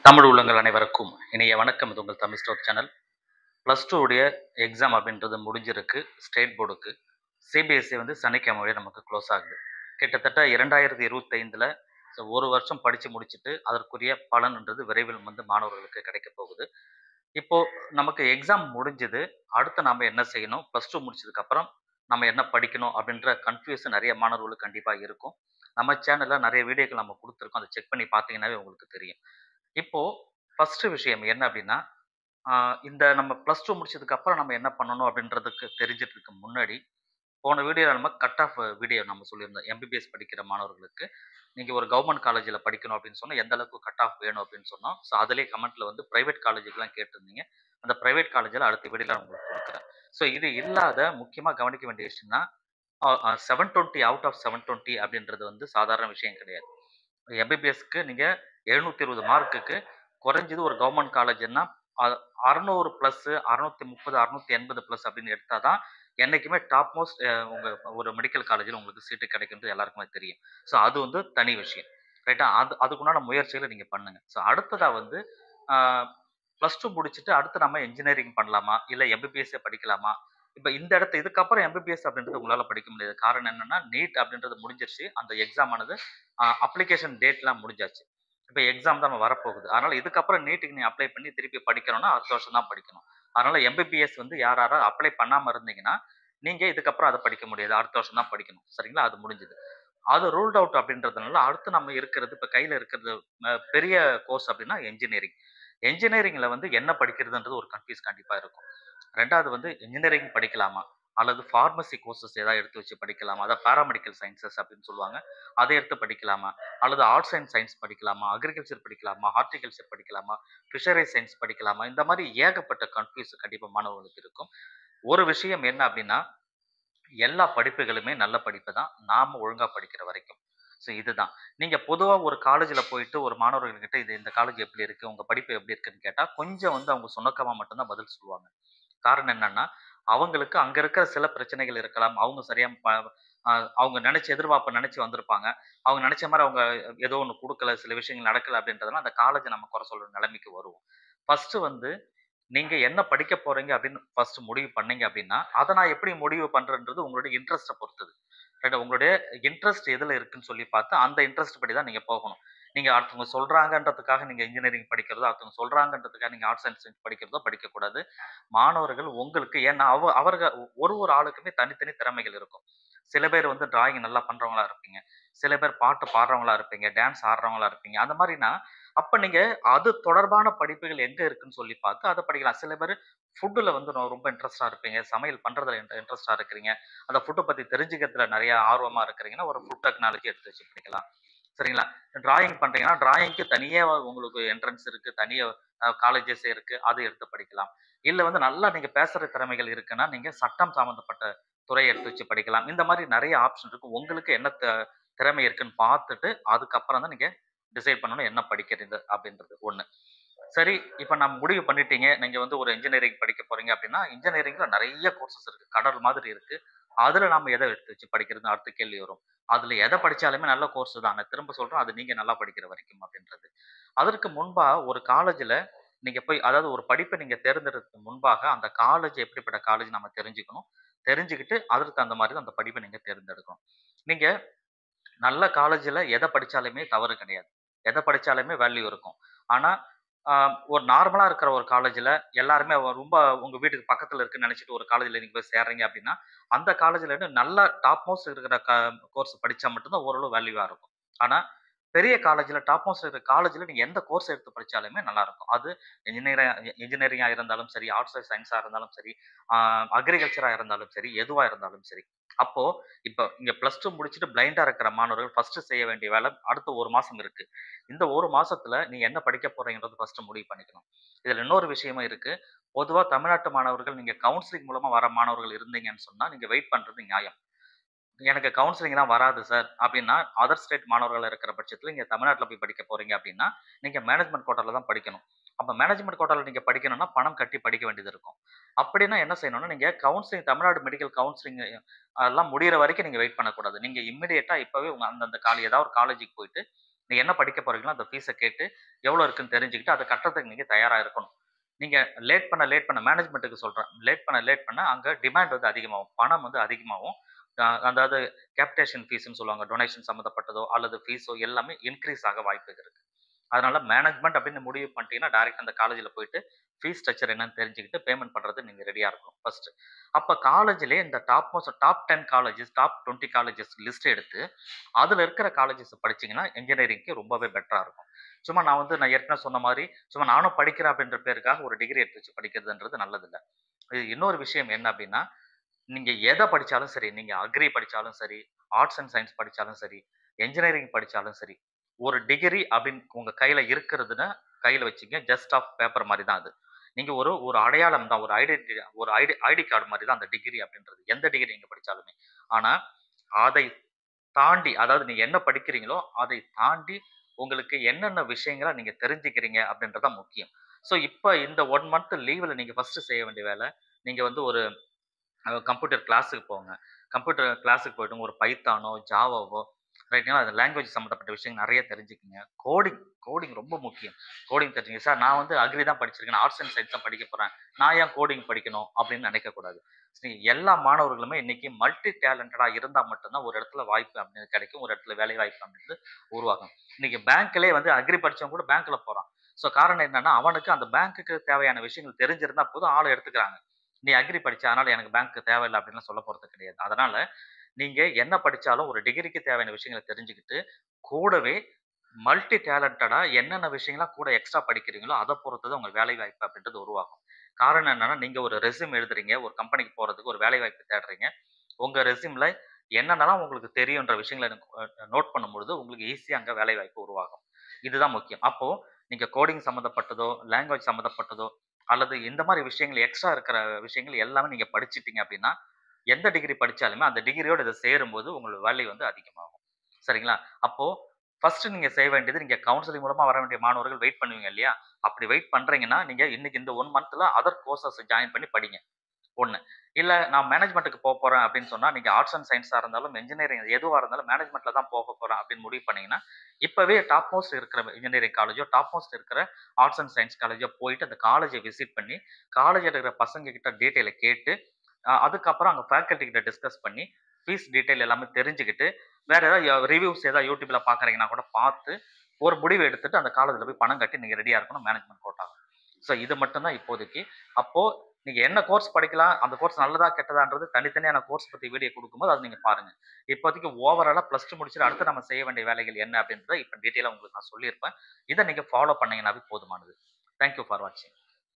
தமிழ் உள்ளங்கள் அனைவருக்கும் இனிய வணக்கம். இது உங்கள் தமிழ் ஸ்டோர் சேனல். +2 உடைய எக்ஸாம் அப்படின்றது முடிஞ்சிருக்கு. ஸ்டேட் போர்டுக்கு சிபிஎஸ்சி வந்து சனிக்கிழமை நமக்கு க்ளோஸ் ஆகுது. கிட்டத்தட்ட 2025ல் ஒரு வருஷம் படித்து முடிச்சுட்டு அதற்குரிய பலன்ன்றது விரைவில் வந்து மாணவர்களுக்கு கிடைக்க போகுது. இப்போ நமக்கு எக்ஸாம் முடிஞ்சது. அடுத்து நாம் என்ன செய்யணும், +2 முடிச்சதுக்கப்புறம் நம்ம என்ன படிக்கணும் அப்படின்ற கன்ஃபியூஷன் நிறைய மாணவர்களுக்கு கண்டிப்பாக இருக்கும். நம்ம சேனலில் நிறைய வீடியோக்கள் நம்ம கொடுத்துருக்கோம். அதை செக் பண்ணி பார்த்தீங்கன்னாவே உங்களுக்கு தெரியும். இப்போ ஃபர்ஸ்ட் விஷயம் என்ன அப்படின்னா, இந்த நம்ம +2 முடிச்சதுக்கு அப்புறம் நம்ம என்ன பண்ணணும் அப்படின்றதுக்கு தெரிஞ்சுக்கிறதுக்கு முன்னாடி, போன வீடியோல நம்ம கட் ஆஃப் வீடியோ நம்ம சொல்லியிருந்தோம். எம்பிபிஎஸ் படிக்கிற மாணவர்களுக்கு, நீங்க ஒரு கவர்ன்மெண்ட் காலேஜ்ல படிக்கணும் அப்படின்னு சொன்னா, எந்த அளவுக்கு கட் ஆஃப் வேணும் அப்படின்னு சொன்னோம். ஸோ அதிலேயே கமெண்ட்ல வந்து பிரைவேட் காலேஜுக்குலாம் கேட்டிருந்தீங்க. அந்த பிரைவேட் காலேஜ்ல அடுத்த வீடியோல நான் உங்களுக்கு குடுக்குறேன். ஸோ இது இல்லாத முக்கியமா கவனிக்க வேண்டிய விஷயம்னா, 720 அவுட் ஆஃப் 720 அப்படின்றது வந்து சாதாரண விஷயம் கிடையாது. எம்பிபிஎஸ்க்கு நீங்க 720 மார்க்குக்கு குறைஞ்சது ஒரு கவர்மெண்ட் காலேஜ்னா 600 பிளஸ் 630 680 பிளஸ் அப்படின்னு எடுத்தா தான் என்னைக்குமே டாப் மோஸ்ட் உங்க ஒரு மெடிக்கல் காலேஜில் உங்களுக்கு சீட்டு கிடைக்குன்றது எல்லாருக்குமே தெரியும். ஸோ அது வந்து தனி விஷயம். ரைட்டா? அதுக்குண்டான முயற்சிகளை நீங்க பண்ணுங்க. ஸோ அடுத்ததா வந்து +2 முடிச்சுட்டு அடுத்து நம்ம இன்ஜினியரிங் பண்ணலாமா? இல்ல எம்பிபிஎஸ்ஸே படிக்கலாமா? இப்ப இந்த இதுக்கப்புறம் எம்பிபிஎஸ் அப்படின்றது உங்களால படிக்க முடியாது. காரணம் என்னன்னா, நீட் அப்படின்றது முடிஞ்சிருச்சு. அந்த எக்ஸாம் ஆனது அப்ளிகேஷன் டேட்லாம் முடிஞ்சாச்சு. இப்ப எக்ஸாம் தான் வரப்போகுது. அதனால இதுக்கப்புறம் நீட்டுக்கு நீ அப்ளை பண்ணி திருப்பி படிக்கணும்னா, அடுத்த வருஷம் தான் படிக்கணும். அதனால எம்பிபிஎஸ் வந்து யார் யாரா அப்ளை பண்ணாம இருந்தீங்கன்னா, நீங்க இதுக்கப்புறம் அத படிக்க முடியாது. அடுத்த வருஷம் தான் படிக்கணும். சரிங்களா? அது முடிஞ்சது. அது ரூல்ட் அவுட் அப்படின்றதுனால, அடுத்து நம்ம இருக்கிறது இப்ப கையில இருக்கிறது பெரிய கோர்ஸ் அப்படின்னா என்ஜினியரிங். என்ஜினியரிங்ல வந்து என்ன படிக்கிறதுன்றது ஒரு கன்ஃப்யூஸ் கண்டிப்பா இருக்கும். 2வது வந்து இன்ஜினியரிங் படிக்கலாமா? அல்லது பார்மசி கோர்சஸ் ஏதாவது எடுத்து வச்சு படிக்கலாமா? அதான் பாராமெடிக்கல் சயன்சஸ் அப்படின்னு சொல்லுவாங்க. அதை எடுத்து படிக்கலாமா? அல்லது ஆர்ட்ஸ் அண்ட் சயன்ஸ் படிக்கலாமா? அக்ரிகல்ச்சர் படிக்கலாமா? ஹார்டிகல்ச்சர் படிக்கலாமா? ஃபிஷரீஸ் சயன்ஸ் படிக்கலாமா? இந்த மாரி ஏகப்பட்ட கன்ஃப்யூஸ் கண்டிப்பா மாணவர்களுக்கு இருக்கும். ஒரு விஷயம் என்ன அப்படின்னா, எல்லா படிப்புகளுமே நல்ல படிப்பு தான். நாம ஒழுங்கா படிக்கிற வரைக்கும். ஸோ இதுதான். நீங்க பொதுவா ஒரு காலேஜ்ல போயிட்டு ஒரு மாணவர்கள்கிட்ட இந்த காலேஜ் எப்படி இருக்கு? உங்க படிப்பு எப்படி இருக்குன்னு கேட்டா, கொஞ்சம் வந்து அவங்க சுணக்கமா மட்டும் தான் பதில் சொல்லுவாங்க. காரணம் என்னன்னா, அவங்களுக்கு அங்க இருக்கிற சில பிரச்சனைகள் இருக்கலாம். அவங்க சரியா அ அவங்க எதிர்பார்ப்ப நெனச்சு வந்திருப்பாங்க. அவங்க நெனச்ச மாரி அவங்க ஏதோ ஒண்ணு குடுக்கல, சில விஷயங்கள் நடக்கல அப்படின்றதுனால அந்த காலேஜ நம்ம குறை சொல்ற நிலைமைக்கு வருவோம். ஃபர்ஸ்ட்டு வந்து நீங்க என்ன படிக்க போறீங்க அப்படின்னு ஃபர்ஸ்ட் முடிவு பண்ணீங்க அப்படின்னா, அத நான் எப்படி முடிவு பண்றேன்றது உங்களுடைய இன்ட்ரெஸ்ட்ட பொறுத்தது. ரைட்டா? உங்களுடைய இன்ட்ரெஸ்ட் எதுல இருக்குன்னு சொல்லி பார்த்து, அந்த இன்ட்ரெஸ்ட் படி தான் நீங்க போகணும். நீங்க அடுத்தவங்க சொல்றாங்கன்றதுக்காக நீங்க இன்ஜினியரிங் படிக்கிறதோ, அடுத்தவங்க சொல்றாங்கன்றதுக்காக நீங்க ஆர்ட்ஸ் அண்ட் சயன்ஸ் படிக்கிறதோ படிக்கக்கூடாது. மாணவர்கள் உங்களுக்கு ஏன்னா அவர்கள் ஒரு ஆளுக்குமே தனித்தனி திறமைகள் இருக்கும். சில பேர் வந்து டிராயிங் நல்லா பண்றவங்களா இருப்பீங்க. சில பேர் பாட்டு பாடுறவங்களா இருப்பீங்க. டான்ஸ் ஆடுறவங்களா இருப்பீங்க. அந்த மாரினா, அப்ப நீங்க அது தொடர்பான படிப்புகள் எங்க இருக்குன்னு சொல்லி பார்த்து அத படிக்கலாம். சில பேரு ஃபுட்டுல வந்து ரொம்ப இன்ட்ரெஸ்ட்டா இருப்பீங்க. சமையல் பண்றதுல இன்ட்ரெஸ்ட்டா இருக்கிறீங்க. அந்த ஃபுட்ட பத்தி தெரிஞ்சுக்கிறதுல நெறைய ஆர்வமா இருக்கிறீங்கன்னா, ஒரு ஃபுட் டெக்னாலஜி எடுத்து வச்சு படிக்கலாம். சரிங்களா? டிராயிங் பண்றீங்கன்னா, டிராயிங்க்கு தனியா உங்களுக்கு என்ட்ரன்ஸ் இருக்கு. தனியா காலேஜஸ் இருக்கு. அத எடுத்து படிக்கலாம். இல்ல வந்து நல்லா நீங்க பேசுற திறமைகள் இருக்குன்னா, நீங்க சட்டம் சம்மந்தப்பட்ட துறைய எடுத்து வச்சு படிக்கலாம். இந்த மாரி நெறைய ஆப்ஷன் இருக்கு. உங்களுக்கு என்ன திறமை இருக்குன்னு பார்த்துட்டு, அதுக்கப்புறம் தான் நீங்க டிசைட் பண்ணணும் என்ன படிக்கிறது அப்படின்றது 1. சரி, இப்ப நான் முடிவு பண்ணிட்டீங்க. நீங்க வந்து ஒரு இன்ஜினியரிங் படிக்க போறீங்க அப்படின்னா, இன்ஜினியரிங்ல நெறைய கோர்சஸ் இருக்கு. கடல் மாதிரி இருக்கு. அதுல நாம எத எடுத்து வச்சு படிக்கிறதுன்னு அடுத்த கேள்வி வரும். அதுல எத படிச்சாலுமே நல்ல கோர்ஸ் தான். நான் திரும்ப சொல்றேன். அது நீங்க நல்லா படிக்கிற வரைக்கும் அப்படின்றது. அதற்கு முன்பா ஒரு காலேஜ்ல நீங்க போய் அதாவது ஒரு படிப்ப நீங்க தேர்ந்தெடுக்கிறதுக்கு முன்பாக, அந்த காலேஜ் எப்படிப்பட்ட காலேஜ் நம்ம தெரிஞ்சுக்கணும். தெரிஞ்சுக்கிட்டு அதற்கு தகுந்த மாரி தான் அந்த படிப்ப நீங்க தேர்ந்தெடுக்கணும். நீங்க நல்ல காலேஜ்ல எத படிச்சாலுமே தவறு கிடையாது. எத படிச்சாலுமே வேல்யூ இருக்கும். ஆனா, அ ஒரு நார்மலா இருக்கிற ஒரு காலேஜ்ல எல்லாருமே ரொம்ப உங்க வீட்டுக்கு பக்கத்துல இருக்குன்னு நெனச்சுட்டு ஒரு காலேஜ்ல நீங்க போய் சேர்றீங்க அப்டின்னா, அந்த காலேஜ்ல இருந்து நல்ல டாப் மோஸ்ட் இருக்கிற கோர்ஸ் படிச்சா மட்டும் தான் ஓரளவு வேல்யூவா இருக்கும். ஆனா, பெரிய காலேஜ்ல டாப் மோஸ்ட் இருக்கிற காலேஜ்ல நீங்க எந்த கோர்ஸ் எடுத்து படிச்சாலுமே நல்லாருக்கும். அது இன்ஜினியரிங்கா இருந்தாலும் சரி, ஆர்ட்ஸ் அண்ட் சயன்ஸா இருந்தாலும் சரி, அ அக்ரிகல்ச்சரா இருந்தாலும் சரி, எதுவா இருந்தாலும் சரி. அப்போ இப்ப இங்க +2 முடிச்சுட்டு பிளைண்டா இருக்கிற மாணவர்கள் ஃபர்ஸ்ட் செய்ய வேண்டிய வேலை அடுத்த 1 மாசம் இருக்கு. இந்த 1 மாசத்துல நீங்க என்ன படிக்க போறீங்கன்றத ஃபர்ஸ்ட் முடிவு பண்ணிக்கணும். இதுல இன்னொரு விஷயமும் இருக்கு. பொதுவா தமிழ்நாட்டு மாணவர்கள் நீங்க கவுன்சிலிங் மூலமா வர மாணவர்கள் இருந்தீங்கன்னு சொன்னா, நீங்க வெயிட் பண்றது நியாயம். எனக்கு கவுன்சிலிங்லாம் வராது சார் அப்டின்னா, அதர் ஸ்டேட் மாணவர்களா இருக்கிற பட்சத்தில நீங்க தமிழ்நாட்ல போய் படிக்க போறீங்க அப்டின்னா, நீங்க மேனேஜ்மென்ட் கோட்டால தான் படிக்கணும். அப்ப மேனேஜ்மென்ட் கோட்டால நீங்க படிக்கணும்னா, பணம் கட்டி படிக்க வேண்டியது இருக்கும். அப்டின்னா என்ன செய்யணும்னா, நீங்க கவுன்சிலிங் தமிழ்நாடு மெடிக்கல் கவுன்சிலிங் அதெல்லாம் முடியிற வரைக்கும் நீங்க வெயிட் பண்ணக்கூடாது. நீங்க இம்மீடியேட்டா இப்பவே உங்க அந்தந்த ஏதாவது ஒரு காலேஜுக்கு போயிட்டு, நீங்க என்ன படிக்க போறீங்களோ அந்த ஃபீஸ கேட்டு எவ்வளோ இருக்குன்னு தெரிஞ்சுக்கிட்டு அத கட்டுறதுக்கு நீங்க தயாரா இருக்கணும். நீங்க லேட் பண்ண மேனேஜ்மென்ட்க்கு சொல்றேன். லேட் பண்ண அங்க டிமாண்ட் வந்து அதிகமாகும். பணம் வந்து அதிகமாகும். அதாவது கேப்டேஷன் ஃபீஸ்ன்னு சொல்லுவாங்க. டொனேஷன் சம்மந்தப்பட்டதோ அல்லது ஃபீஸோ எல்லாமே இன்கிரீஸ் ஆக வாய்ப்பு இருக்கு. அதனால மேனேஜ்மென்ட் அப்படின்னு முடிவு பண்ணிட்டீங்கன்னா, டைரக்ட்டா அந்த காலேஜ்ல போயிட்டு ஃபீஸ் ஸ்ட்ரக்சர் என்னன்னு தெரிஞ்சுக்கிட்டு பேமெண்ட் பண்றது நீங்க ரெடியா இருக்கணும் ஃபர்ஸ்ட். அப்ப காலேஜ்லயே இந்த top 10 colleges, top 20 colleges list எடுத்து, அதுல இருக்கிற காலேஜஸ் படிச்சீங்கன்னா, இன்ஜினியரிங்க்கு ரொம்பவே பெட்டரா இருக்கும். சும்மா நான் ஏற்கனவே சொன்ன மாரி, சும்மா நானும் படிக்கிறேன் அப்படின்ற பேருக்காக ஒரு டிகிரி எடுத்து வச்சு படிக்கிறதுன்றது நல்லதில்ல. இது இன்னொரு விஷயம் என்ன அப்படின்னா, நீங்க எத படிச்சாலும் சரி, நீங்க அக்ரி படிச்சாலும் சரி, ஆர்ட்ஸ் அண்ட் சயன்ஸ் படிச்சாலும் சரி, என்ஜினியரிங் படிச்சாலும் சரி, ஒரு டிகிரி அப்படின்னு உங்க கையில இருக்கிறதுன்னா, கையில வச்சுக்கங்க. ஜஸ்ட் ஆஃப் பேப்பர் மாரி தான் அது. நீங்க ஒரு ஒரு அடையாளம் தான். ஒரு ஐடி கார்டு மாரி தான் அந்த டிகிரி அப்படின்றது. எந்த டிகிரி நீங்க படிச்சாலுமே. ஆனா, அதை தாண்டி அதாவது நீங்க என்ன படிக்கிறீங்களோ, அதை தாண்டி உங்களுக்கு என்னென்ன விஷயங்கள நீங்க தெரிஞ்சுக்கிறீங்க அப்படின்றது தான் முக்கியம். ஸோ, இப்ப இந்த 1 மந்த் லீவ்ல நீங்க ஃபர்ஸ்ட் செய்ய வேண்டிய வேலை, நீங்க வந்து ஒரு கம்ப்யூட்டர் கிளாஸுக்கு போங்க. கம்ப்யூட்டர் கிளாஸுக்கு போயிட்டு ஒரு பைத்தானோ, ஜாவாவோ ரைட்டுங்களா? அது லாங்குவேஜ் சம்மந்தப்பட்ட விஷயங்கள் நெறைய தெரிஞ்சுக்கங்க. கோடிங் ரொம்ப முக்கியம். கோடிங் தெரிஞ்சுங்க. சார் நான் வந்து அக்ரி தான் படிச்சிருக்கேன். ஆர்ட்ஸ் அண்ட் சயன்ஸ் தான் படிக்க போறேன். நான் ஏன் கோடிங் படிக்கணும்? அப்படின்னு நினைக்கக்கூடாது. சரி எல்லா மாணவர்களுமே இன்னைக்கு மல்டி டேலண்டடா இருந்தா மட்டும் தான் ஒரு இடத்துல வாய்ப்பு அப்படின்னு கிடைக்கும். ஒரு இடத்துல வேலை வாய்ப்பு அப்படின்றது உருவாகும். இன்னைக்கு பேங்க்லயே வந்து அக்ரி படிச்சவன் கூட பேங்க்ல போறான். ஸோ காரணம் என்னன்னா, அவனுக்கு அந்த பேங்க்குக்கு தேவையான விஷயங்கள் தெரிஞ்சிருந்தா போதும் ஆள எடுத்துக்கிறாங்க. நீ அக்ரி படிச்ச அதனால எனக்கு பேங்க் தேவையில்ல அப்படின்லாம் சொல்லப் போறது கிடையாது. அதனால நீங்க என்ன படிச்சாலும் ஒரு டிகிரிக்கு தேவையான விஷயங்கள தெரிஞ்சுக்கிட்டு, கூடவே மல்டி டேலண்டடா என்னென்ன விஷயங்கள்லாம் கூட எக்ஸ்ட்ரா படிக்கிறீங்களோ, அத பொறுத்து தான் உங்க வேலை வாய்ப்பு அப்படின்றது உருவாகும். காரணம் என்னன்னா, நீங்க ஒரு ரெஸ்யூம் எழுதுறீங்க. ஒரு கம்பெனிக்கு போறதுக்கு ஒரு வேலை வாய்ப்பு தேடுறீங்க. உங்க ரெஸ்யூம்ல என்னென்னலாம் உங்களுக்கு தெரியுன்ற விஷயங்கள நோட் பண்ணும்பொழுது, உங்களுக்கு ஈஸியா அங்க வேலை வாய்ப்பு உருவாகும். இதுதான் முக்கியம். அப்போ நீங்க கோடிங் சம்மந்தப்பட்டதோ, லாங்குவேஜ் சம்மந்தப்பட்டதோ, அல்லது இந்த மாரி விஷயங்கள் எக்ஸ்ட்ரா இருக்கிற விஷயங்கள் எல்லாமே நீங்க படிச்சுட்டீங்க அப்படின்னா, எந்த டிகிரி படிச்சாலுமே அந்த டிகிரியோட இத சேரும்போது உங்களோட வேல்யூ வந்து அதிகமாகும். சரிங்களா? அப்போ ஃபர்ஸ்ட் நீங்க செய்ய வேண்டியது, நீங்க கவுன்சிலிங் மூலமா வர வேண்டிய மாணவர்கள் வெயிட் பண்ணுவீங்க இல்லையா? அப்படி வெயிட் பண்றீங்கன்னா, நீங்க இன்னைக்கு இந்த 1 மந்த்ல அதர் கோர்ஸஸ் ஜாயின் பண்ணி படிங்க. 1. இல்ல நான் மேனேஜ்மென்ட்க்கு போப்போறேன் அப்படின்னு சொன்னா, நீங்க ஆர்ட்ஸ் அண்ட் சயன்ஸா இருந்தாலும், என்ஜினியரிங் எதுவா இருந்தாலும் மேனேஜ்மென்ட்ல தான் போகப் போறேன் அப்படின்னு முடிவு பண்ணீங்கன்னா, இப்பவே டாப் மோஸ்ட் இருக்கிற இன்ஜினியரிங் காலேஜோ, டாப் மோஸ்ட் இருக்கிற ஆர்ட்ஸ் அண்ட் சயன்ஸ் காலேஜோ போயிட்டு அந்த காலேஜ விசிட் பண்ணி, காலேஜ்ல இருக்கிற பசங்க கிட்ட டீட்டெயில கேட்டு, அதுக்கப்புறம் அங்க ஃபேக்கல்டி கிட்ட டிஸ்கஸ் பண்ணி, ஃபீஸ் டீட்டெயில் எல்லாமே தெரிஞ்சுக்கிட்டு, வேற ஏதாவது ரிவ்யூஸ் ஏதாவது YouTubeல பார்க்குறீங்கன்னா கூட பார்த்து, ஒரு முடிவு எடுத்துட்டு அந்த காலேஜ்ல போய் பணம் கட்டி நீங்க ரெடியா இருக்கணும் மேனேஜ்மென்ட் கோட்டால. ஸோ இது மட்டும் தான் இப்போதைக்கு. அப்போ நீங்க என்ன கோர்ஸ் படிக்கலாம், அந்த கோர்ஸ் நல்லதா, கெட்டதான்றது தனித்தனியான கோர்ஸ் பத்தி வீடியோ குடுக்கும்போது அத நீங்க பாருங்க. இப்போதைக்கு ஓவராலா +2 முடிச்சுட்டு அடுத்து நம்ம செய்ய வேண்டிய வேலைகள் என்ன அப்படின்றத இப்ப டீட்டெயிலா உங்களுக்கு நான் சொல்லியிருப்பேன். இத நீங்க ஃபாலோ பண்ணீங்கன்னாவே போதுமானது. தேங்க் யூ ஃபார் வாட்சிங்.